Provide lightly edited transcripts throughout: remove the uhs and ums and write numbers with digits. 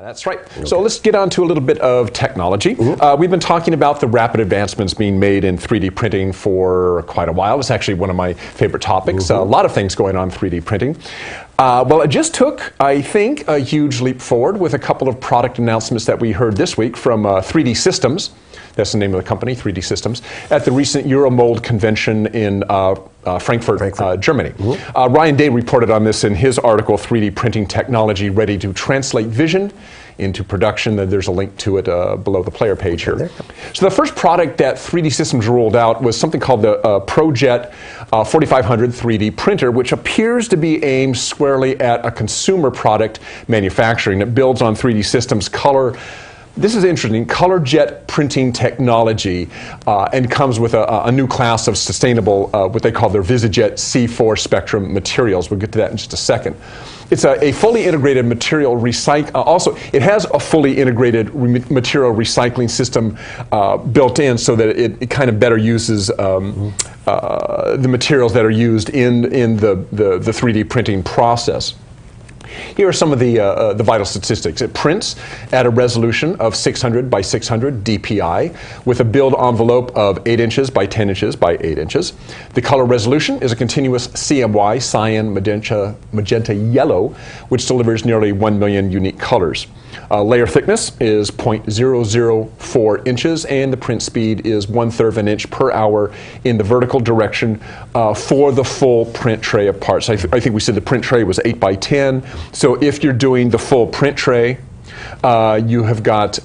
That's right. Okay. So let's get on to a little bit of technology. We've been talking about the rapid advancements being made in 3D printing for quite a while. It's actually one of my favorite topics. A lot of things going on in 3D printing. Well, it just took, I think, a huge leap forward with a couple of product announcements that we heard this week from 3D Systems. That's the name of the company, 3D Systems, at the recent Euromold convention in Frankfurt. Germany. Ryan Day reported on this in his article, 3D Printing Technology Ready to Translate Vision into Production. There's a link to it below the player page here. So the first product that 3D Systems rolled out was something called the ProJet 4500 3D printer, which appears to be aimed squarely at a consumer product manufacturing. It builds on 3D Systems color. This is interesting, color jet printing technology, and comes with a new class of sustainable, what they call their VisiJet C4 spectrum materials. We'll get to that in just a second. It's a fully integrated material also, it has a fully integrated material recycling system built in so that it kind of better uses the materials that are used in the 3D printing process. Here are some of the vital statistics. It prints at a resolution of 600 by 600 DPI with a build envelope of 8 inches by 10 inches by 8 inches. The color resolution is a continuous CMY, cyan, magenta, yellow, which delivers nearly 1 million unique colors. Layer thickness is 0.004 inches, and the print speed is 1/3 of an inch per hour in the vertical direction for the full print tray of parts. I think we said the print tray was 8 by 10. So if you're doing the full print tray, you have got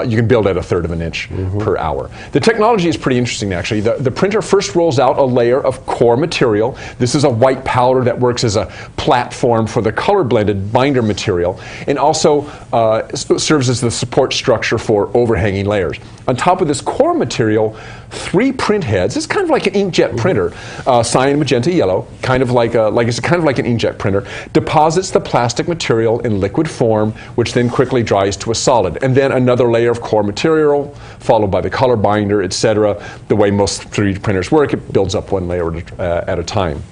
you can build at 1/3 of an inch per hour. The technology is pretty interesting, actually. The printer first rolls out a layer of core material. This is a white powder that works as a platform for the color-blended binder material, and also serves as the support structure for overhanging layers. On top of this core material, 3 print heads. It's kind of like an inkjet printer, cyan, magenta, yellow, kind of like an inkjet printer. Deposits the plastic material in liquid form, which then quickly dries to a solid, and then another layer of core material, followed by the color binder, etc. The way most 3D printers work, it builds up one layer at a time.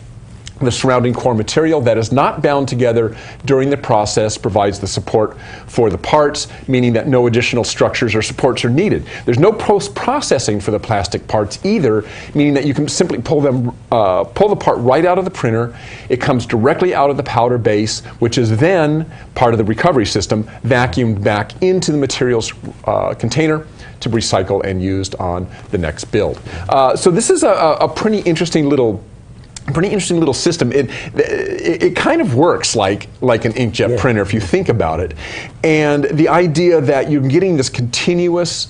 The surrounding core material that is not bound together during the process provides the support for the parts, meaning that no additional structures or supports are needed. There's no post-processing for the plastic parts either, meaning that you can simply pull the part right out of the printer. It comes directly out of the powder base, which is then part of the recovery system, vacuumed back into the materials container to recycle and used on the next build. So this is a pretty interesting little system. It kind of works like an inkjet printer if you think about it. And the idea that you're getting this continuous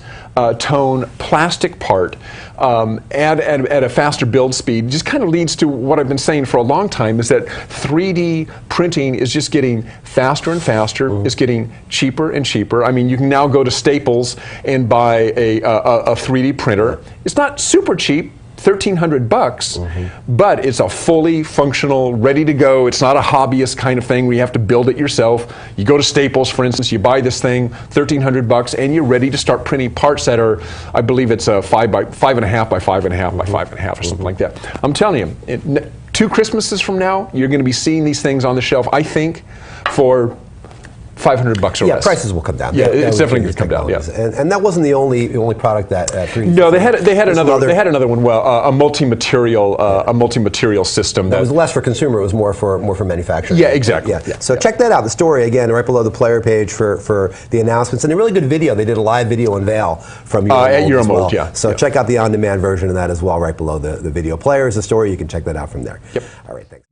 tone plastic part at a faster build speed just kind of leads to what I've been saying for a long time, is that 3D printing is just getting faster and faster. It's getting cheaper and cheaper. I mean, you can now go to Staples and buy a 3D printer. It's not super cheap, $1,300, but it's a fully functional, ready to go. It's not a hobbyist kind of thing where you have to build it yourself. You go to Staples, for instance, you buy this thing, $1,300, and you're ready to start printing parts that are, I believe it's 5.5 by 5.5 by 5.5 or something like that. I'm telling you, 2 Christmases from now, you're going to be seeing these things on the shelf, I think, for $500 or less. Prices will come down. Yeah, it's definitely going to come down. Yeah, and that wasn't the only product that 3D. No, they had another one. Well, a multi-material system that was less for consumer. It was more for manufacturing. Yeah, exactly. So check that out. The story again, right below the player page for the announcements, and a really good video. They did a live video unveil from Euromold at Euromold. As well. So check out the on-demand version of that as well, right below the video player is the story. You can check that out from there. Yep. All right. Thanks.